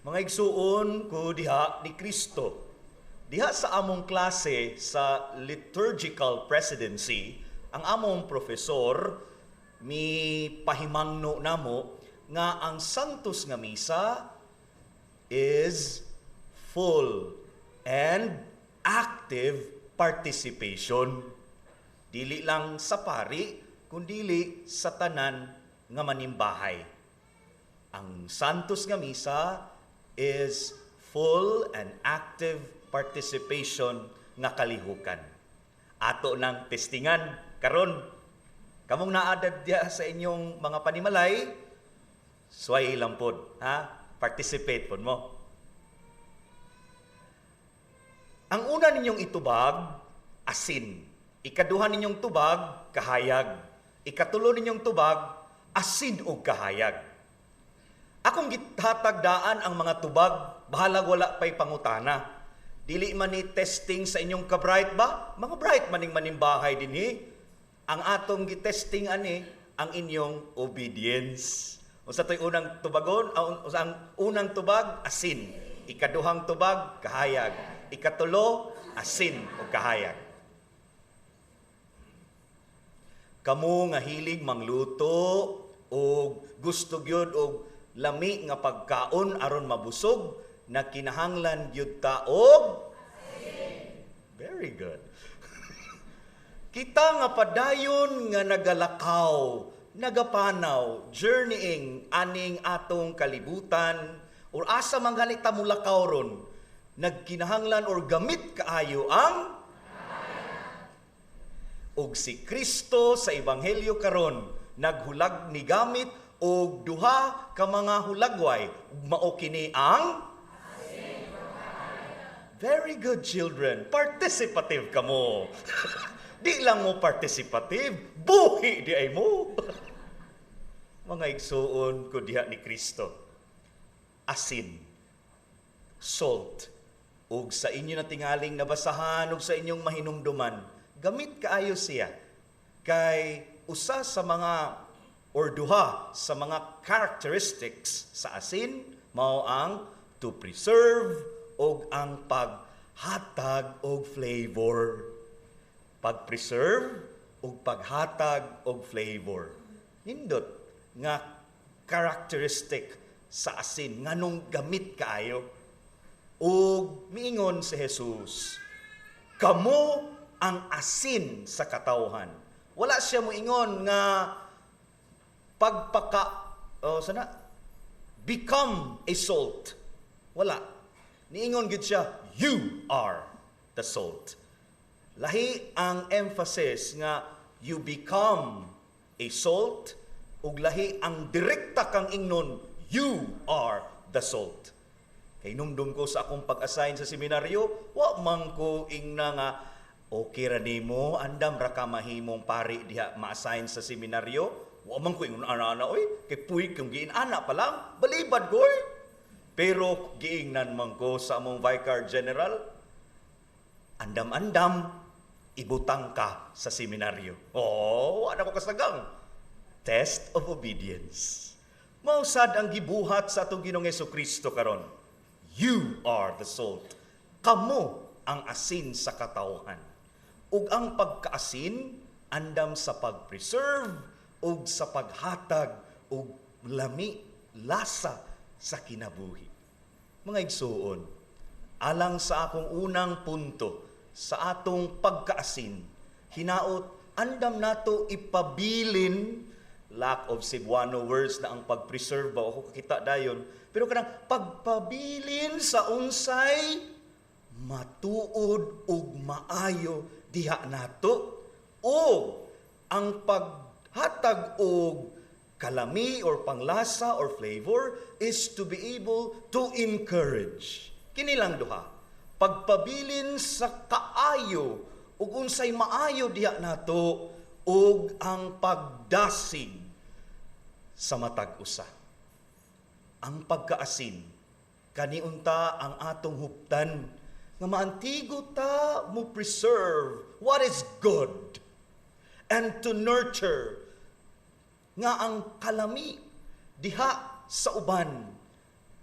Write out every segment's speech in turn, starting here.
Mga igsuon ko diha ni Kristo. Diha sa among klase sa liturgical presidency, ang among profesor mi pahimangno namo nga ang Santos nga Misa is full and active participation. Dili lang sa pari, kundili sa tanan nga manimbahay. Ang Santos nga Misa is full and active participation nga kalihukan. Ato ng testingan karon, kamong naadad diya sa inyong mga panimalay, sway lang pod, ha? Participate pod mo. Ang una ninyong itubag, asin. Ikaduha ninyong tubag, kahayag. Ikatulo ninyong tubag, asin o kahayag. Akong githatagdaan ang mga tubag, bahalag wala pa'y pangutana. Dili man ni testing sa inyong ka-bright ba? Mga bright maning manimbahay dinhi. Ang atong gitesting ani, ang inyong obedience. Unsa to'y unang tubagon? Ang unang tubag, asin. Ikaduhang tubag, kahayag. Ikatulo, asin o kahayag. Kamu nga hilig mangluto o gusto gyud og lami nga pagkaon aron mabusog, na kinahanglan gyud ta og very good. Kita nga padayon nga nagalakaw, nagapanaw, journeying aning atong kalibutan or asa man gani ta mulakaw ron, nagkinahanglan or gamit kaayo ang ug si Kristo sa ebanghelyo karon naghulag ni gamit og duha ka mga hulagway, mao kini ang very good children, participative kamo. Di lang mo participative, buhi di ay mo. Mga igsuon ko diha ni Kristo, asin, salt, ug sa inyo na tingaling nabasahan ug sa inyong mahinumduman, gamit kaayo siya kay usa sa mga or duha sa mga characteristics sa asin mao ang to preserve og ang paghatag og flavor. Pag-preserve og paghatag og flavor. Nindot nga characteristic sa asin nganong gamit kaayo. Ug miingon si Jesus, kamo ang asin sa katawhan. Wala siya moingon nga become a salt. Wala. Niingon gid siya, you are the salt. Lahi ang emphasis nga you become a salt, ug lahi ang direkta kang ingnon, you are the salt. Kay numdum ko sa akong pag-assign sa seminaryo, wa man ko ingna nga okay ra nimo, andam ra ka mahimong pari diha ma-assign sa seminaryo. Wa man ko ingon ana oy, kay puy kung giin-ana pa lang, balibad ko oy. Pero giingnan man ko sa among Vicar General, andam-andam, ibutang ka sa seminaryo. Oh, wala ko kasagang. Test of obedience. Mausad ang gibuhat sa atong Ginoong Jesucristo karon. You are the salt. Kamo ang asin sa katawhan. Ug ang pagkaasin, andam sa pag-preserve, ug sa paghatag, ug lami, lasa sa kinabuhi. Mga igsuon, alang sa akong unang punto, sa atong pagkaasin, hinaot, andam nato ipabilin, lack of Cebuano words na ang pag-preserve ba, ako kakita dayon, pero kanang pagpabilin sa unsay matuod ug maayo diha nato, o ang paghatag og kalami or panglasa or flavor is to be able to encourage. Kini lang duha. Pagpabilin sa kaayo ug unsay maayo diha nato ug ang pagdasig sa matag usa. Ang pagkaasin kaniunta ang atong huptan nga maantigo ta mo preserve what is good and to nurture nga ang kalami diha sa uban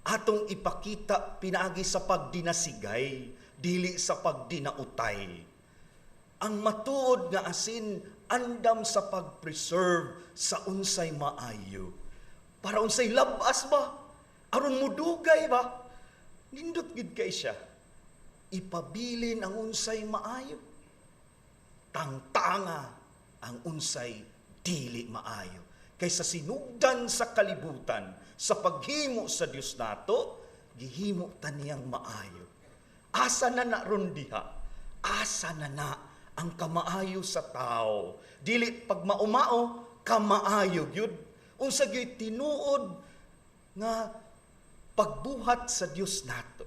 atong ipakita pinaagi sa pagdinasigay, dili sa pagdinautay. Ang matuod nga asin andam sa pag-preserve sa unsay maayo. Para unsay labas ba? Aron mudugay ba? Nindot gid kay siya. Ipabilin ang unsay maayo. Tangtanga ang unsay dili maayo. Kaysa sinugdan sa kalibutan, sa paghimo sa Dios nato, gihimo ta niyang maayo. Asa na ron diha? Asa na ang kamaayo sa tao? Dili pag maumao, kamaayo gyud. Unsa gyud tinuod nga pagbuhat sa Dios nato.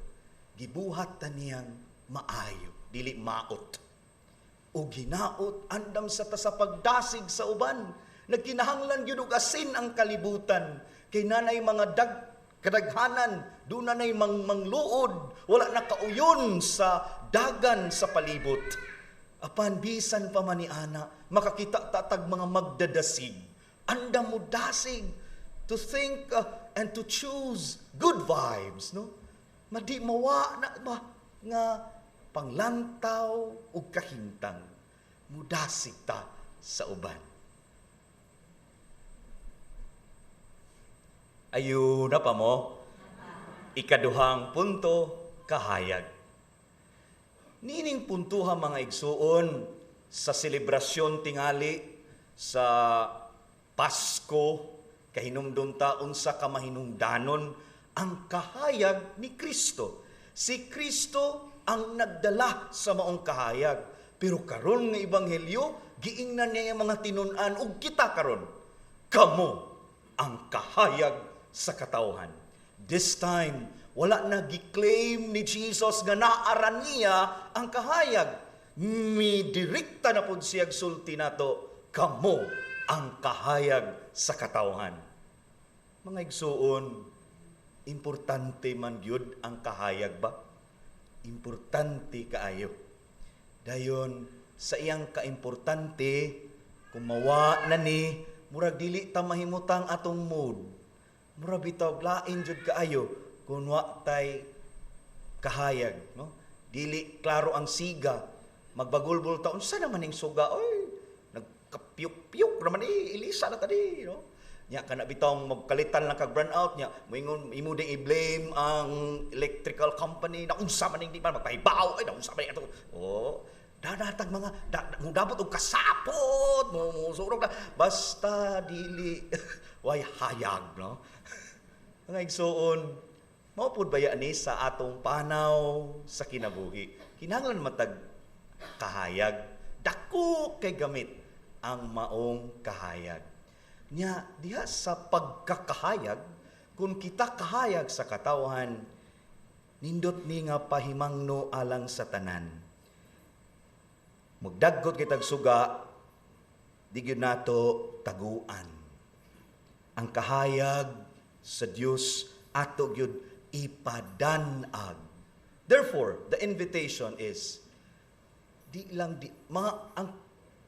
Gibuhat ta niyang maayo, dili maot. O ginaot andam sa ta sa pagdasig sa uban. Nagkinahanglan gyud og asin ang kalibutan. Kay nanay mga kadaghanan, doon nanay mangluod, wala na kauyon sa dagan sa palibot. Apan bisan pa man ni ana, makakita tatag mga magdadasig. Andam mo dasig to think and to choose good vibes, no? Madi mawa na ba nga panglantaw o kahintang. Mudasig ta sa uban. Ayun na pa mo. Ikaduhang punto, kahayag. Nining puntuha mga igsuon sa selebrasyon tingali sa Pasko, kahinumdum taon sa kamahinungdanon, ang kahayag ni Kristo. Si Kristo ang nagdala sa maong kahayag. Pero karon nga ebanghelyo, giingnan niya yung mga tinun-an ug kita karon. Kamo ang kahayag sa katawhan. This time, wala na giklaim ni Jesus nga naaran niya ang kahayag. Midirikta na pud siyag sulti nato, kamo ang kahayag sa katawhan. Mga igsuon, importante man gyud ang kahayag ba? Importante kaayo. Dayon sa iyang kaimportante, kumawa na ni, murag dili ta mahimutang atong mood. Murag bitaw lain jud kaayo kun wa tay kahayag, no? Dili klaro ang siga, magbagulbol ta unsa naman ning suga, oy, nagkapyuk-pyuk naman ilisa na tadi, no? Nya kana bitaw magkalitan lang kag burn out nya, moingon imo ding i-blame ang electrical company na unsa man ning di man magpahibaw, ay unsa man ato. Oh, dadatag mga mudabot og kasapot, musurog na basta dili way hayag, no? Mga igsuon, maupod ba yan sa atong panaw sa kinabuhi? Kinahanglan matag kahayag, dako kay gamit ang maong kahayag. Nya, diha sa pagkakahayag, kung kita kahayag sa katawhan, nindot ni nga pahimangno alang sa tanan. Magdaggot kitag suga, di gyud nato taguan. Ang kahayag sa Dios ato gyud ipadanag. Therefore, the invitation is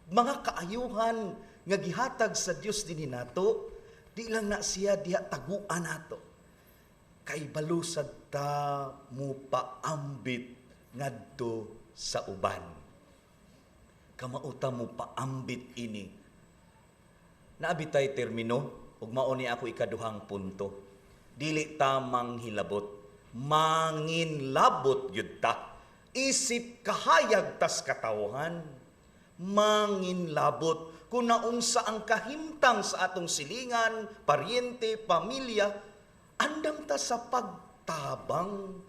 mga kaayuhan nga gihatag sa Dios dinhi nato, di lang na siya diha taguan nato. Kay balusad ta mo paambit ngadto sa uban. Kamauta mo paambit ini. Naabitay termino, ug mao ni ako ikaduhang punto. Dili ta manghilabot, manginlabot gyud ta. Isip kahayag tas katawhan. Manginlabot kung naunsa ang kahimtang sa atong silingan, paryente, pamilya, andam ta sa pagtabang.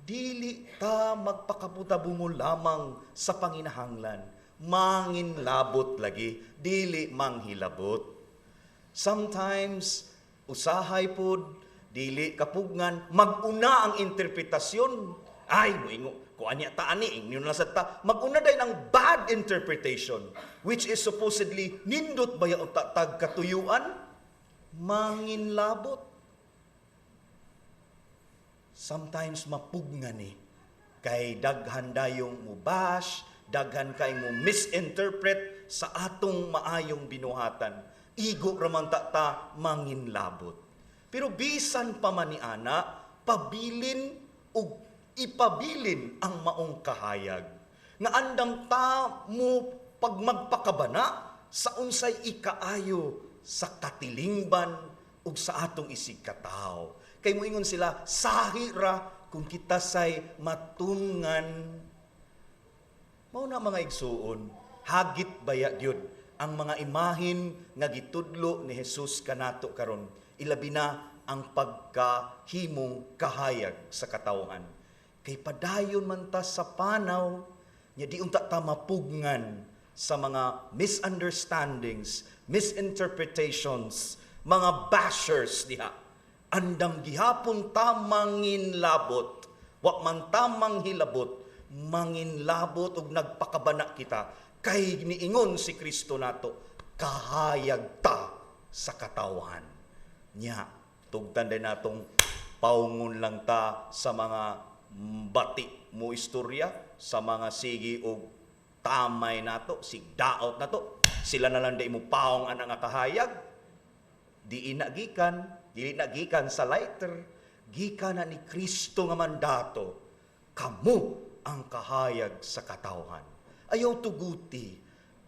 Dili ta magpakabutabungo lamang sa panginahanglan. Manginlabot lagi, dili manghilabot. Sometimes, usahay pod, dili kapugngan, maguna ang interpretasyon. Ay, moingo, kung anya ta ani, inyo na sa ta, maguna day ng bad interpretation, which is supposedly, nindot ba yung tatag katuyuan? Manginlabot. Sometimes mapugnan kay daghan dayong mubash, daghan kay mo misinterpret sa atong maayong binuhatan. Igo raman ta manginlabot. Pero bisan pa man ni ana, pabilin ug ipabilin ang maong kahayag. Nga andang ta mo pag magpakabana sa unsay ikaayo sa katilingban ug sa atong isig katao. Kay moingon sila, sahira kung kita say matungan. Mao na mga igsuon, hagit baya gyud ang mga imahin nga gitudlo ni Jesus kanato karon. Ilabi na ang pagkahimong kahayag sa katawhan. Kay padayon man ta sa panaw, nya di unta ta mapugngan sa mga misunderstandings, misinterpretations, mga bashers diha. Andam gihapon ta manginlabot, wa man ta manghilabot, manginlabot ug nagpakabana kita kay niingon si Kristo nato, kahayag ta sa katawhan. Nya, tugtan din natong paungon lang ta sa mga bati mo istorya, sa mga sigi o tamay nato, sigdaot nato, sila na lang di mo paong ang kahayag, di nagikan sa lighter, gikan na ni Kristo nga mandato, kamo ang kahayag sa katawhan. Ayaw tuguti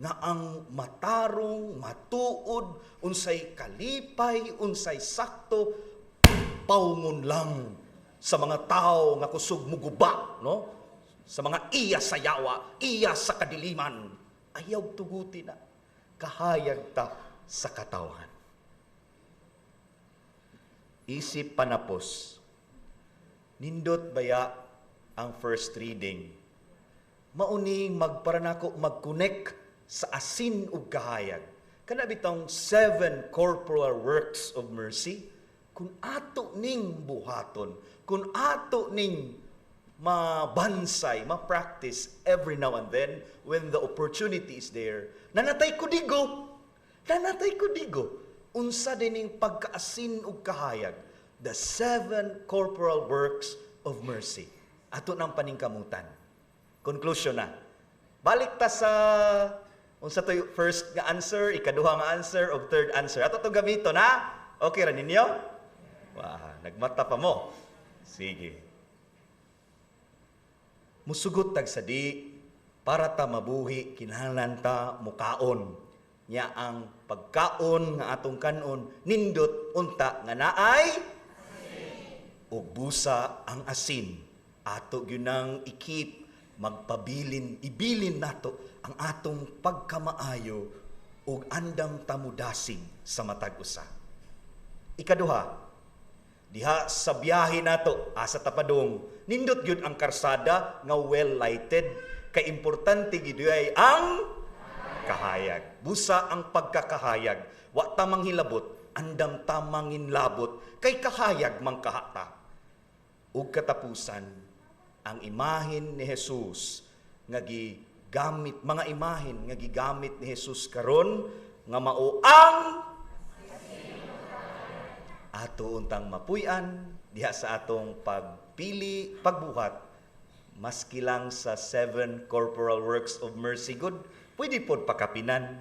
nga ang matarong, matuod, unsay kalipay, unsay sakto, paungon lang sa mga tao nga kusog muguba, no? Sa mga iya sa yawa, iya sa kadiliman. Ayaw tuguti na. Kahayag ta sa katawhan. Isip panapos. Nindot baya ang first reading. Mauning magparanako mag-connect sa asin ug kahayag. Kana bitong 7 corporal works of mercy, kung ato ning buhaton, kung ato ning mabansay, ma-practice every now and then when the opportunity is there, nanatay kudigo, unsa dining pagkaasin ug kahayag, the 7 corporal works of mercy. Ato nang paningkamutan. Conclusion na. Balik ta sa unsa to first nga answer, ikaduha nga answer, ug third answer. Ato to gamito na. Okay ra ninyo? Wah, nagmata pa mo. Sige. Musugot tag sadi para ta mabuhi kinahanglan ta mukaon. Nya ang pagkaon nga atong kanon nindot unta nga naay ug busa ang asin. Ato gyunang ikip magpabilin, ibilin nato ang atong pagkamaayo ug andam tamudasig sa matag usa. Ikaduha, diha sa biyahe nato asa tapadong, nindot gyud ang karsada nga well lighted, kay importante gid ay ang kahayag. Busa ang pagkakahayag, wa ta manghilabot, andam ta manginlabot, kay kahayag man kahata. Ug katapusan, ang imahin ni Jesus nga gigamit, mga imahin nga gigamit ni Jesus karon nga mao ang ato untang mapuy-an diha sa atong pagpili, pagbuhat, maski lang sa 7 corporal works of mercy good, pwede pod pakapinan.